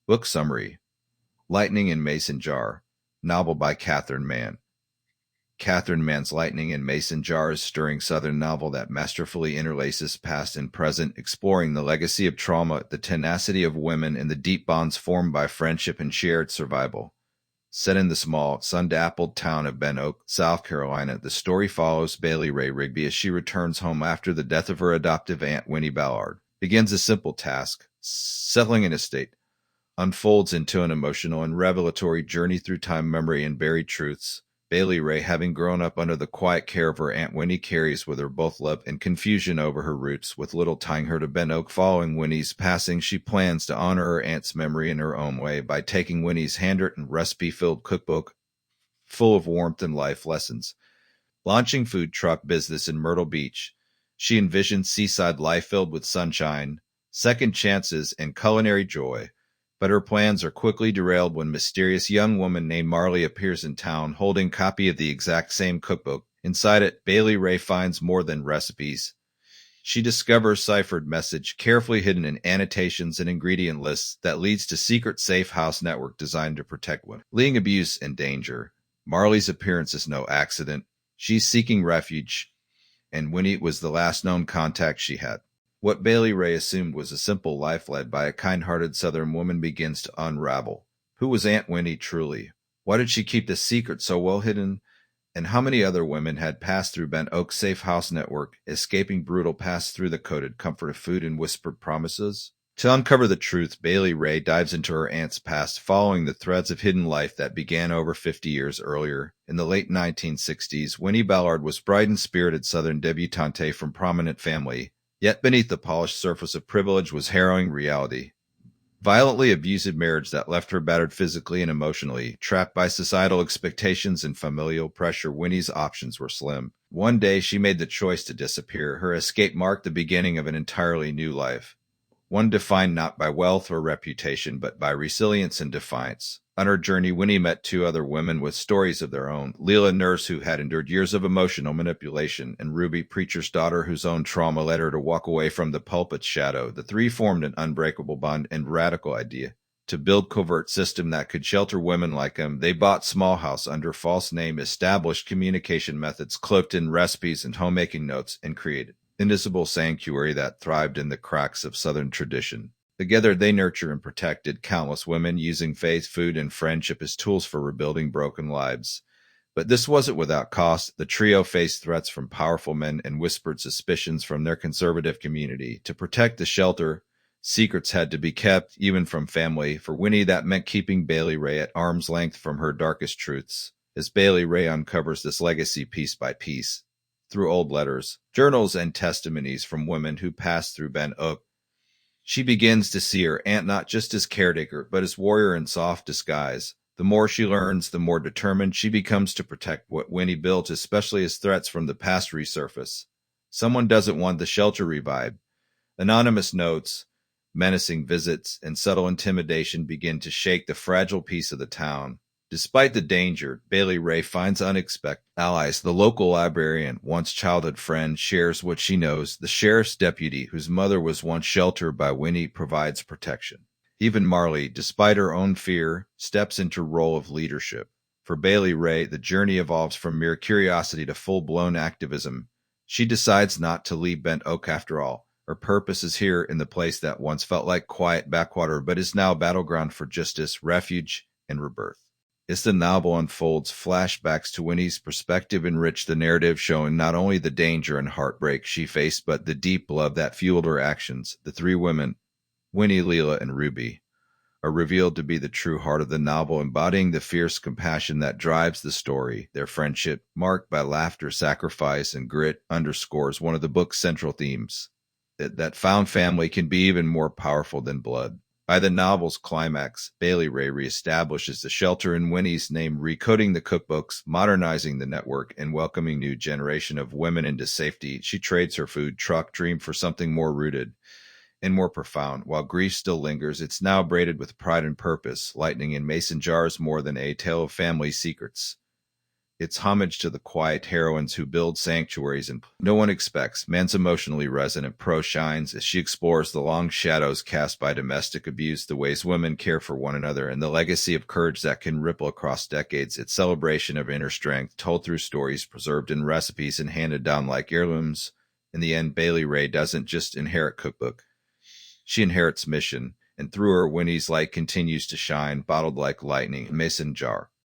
Book summary: Lightning in Mason Jar, novel by Catherine Mann. Catherine Mann's Lightning in Mason Jar is a stirring Southern novel that masterfully interlaces past and present, exploring the legacy of trauma, the tenacity of women, and the deep bonds formed by friendship and shared survival. Set in the small, sun-dappled town of Ben Oak, South Carolina, the story follows Bailey Rae Rigby as she returns home after the death of her adoptive aunt, Winnie Ballard. Begins a simple task: settling an estate. Unfolds into an emotional and revelatory journey through time, memory, and buried truths. Bailey Rae, having grown up under the quiet care of her Aunt Winnie, carries with her both love and confusion over her roots, with little tying her to Ben Oak. Following Winnie's passing, she plans to honor her aunt's memory in her own way by taking Winnie's handwritten, recipe-filled cookbook, full of warmth and life lessons. Launching food truck business in Myrtle Beach, she envisions seaside life filled with sunshine, second chances, and culinary joy. But her plans are quickly derailed when a mysterious young woman named Marley appears in town holding a copy of the exact same cookbook. Inside it, Bailey Rae finds more than recipes. She discovers a ciphered message carefully hidden in annotations and ingredient lists that leads to secret safe house network designed to protect women, fleeing abuse and danger. Marley's appearance is no accident. She's seeking refuge, and Winnie was the last known contact she had. What Bailey Rae assumed was a simple life led by a kind-hearted Southern woman begins to unravel. Who was Aunt Winnie truly? Why did she keep the secret so well hidden? And how many other women had passed through Ben Oak's safe house network, escaping brutal past through the coded comfort of food and whispered promises? To uncover the truth, Bailey Rae dives into her aunt's past, following the threads of hidden life that began over 50 years earlier. In the late 1960s, Winnie Ballard was bright and spirited Southern debutante from prominent family. Yet beneath the polished surface of privilege was harrowing reality. Violently abusive marriage that left her battered physically and emotionally. Trapped by societal expectations and familial pressure, Winnie's options were slim. One day she made the choice to disappear. Her escape marked the beginning of an entirely new life. One defined not by wealth or reputation, but by resilience and defiance. On her journey, Winnie met two other women with stories of their own. Leela, nurse who had endured years of emotional manipulation, and Ruby, preacher's daughter whose own trauma led her to walk away from the pulpit's shadow. The three formed an unbreakable bond and radical idea. To build covert system that could shelter women like them, they bought small house under false name, established communication methods cloaked in recipes and homemaking notes, and created invisible sanctuary that thrived in the cracks of Southern tradition. Together they nurtured and protected countless women, using faith, food, and friendship as tools for rebuilding broken lives. But this wasn't without cost. The trio faced threats from powerful men and whispered suspicions from their conservative community. To protect the shelter, secrets had to be kept, even from family. For Winnie, that meant keeping Bailey Rae at arm's length from her darkest truths. As Bailey Rae uncovers this legacy piece by piece, through old letters, journals, and testimonies from women who passed through Ben Oak, she begins to see her aunt not just as caretaker, but as warrior in soft disguise. The more she learns, the more determined she becomes to protect what Winnie built, especially as threats from the past resurface. Someone doesn't want the shelter revived. Anonymous notes, menacing visits, and subtle intimidation begin to shake the fragile peace of the town. Despite the danger, Bailey Rae finds unexpected allies. The local librarian, once childhood friend, shares what she knows. The sheriff's deputy, whose mother was once sheltered by Winnie, provides protection. Even Marley, despite her own fear, steps into a role of leadership. For Bailey Rae, the journey evolves from mere curiosity to full-blown activism. She decides not to leave Ben Oak after all. Her purpose is here, in the place that once felt like quiet backwater, but is now a battleground for justice, refuge, and rebirth. As the novel unfolds, flashbacks to Winnie's perspective enrich the narrative, showing not only the danger and heartbreak she faced, but the deep love that fueled her actions. The three women, Winnie, Leela, and Ruby, are revealed to be the true heart of the novel, embodying the fierce compassion that drives the story. Their friendship, marked by laughter, sacrifice, and grit, underscores one of the book's central themes, that found family can be even more powerful than blood. By the novel's climax, Bailey Rae reestablishes the shelter in Winnie's name, recoding the cookbooks, modernizing the network, and welcoming a new generation of women into safety. She trades her food truck dream for something more rooted and more profound. While grief still lingers, it's now braided with pride and purpose. Lightning in Mason Jar is more than a tale of family secrets. It's homage to the quiet heroines who build sanctuaries and no one expects. Mann's emotionally resonant prose shines as she explores the long shadows cast by domestic abuse, the ways women care for one another, and the legacy of courage that can ripple across decades. It's celebration of inner strength, told through stories preserved in recipes and handed down like heirlooms. In the end, Bailey Rae doesn't just inherit cookbook. She inherits mission, and through her, Winnie's light continues to shine, bottled like lightning, mason jar.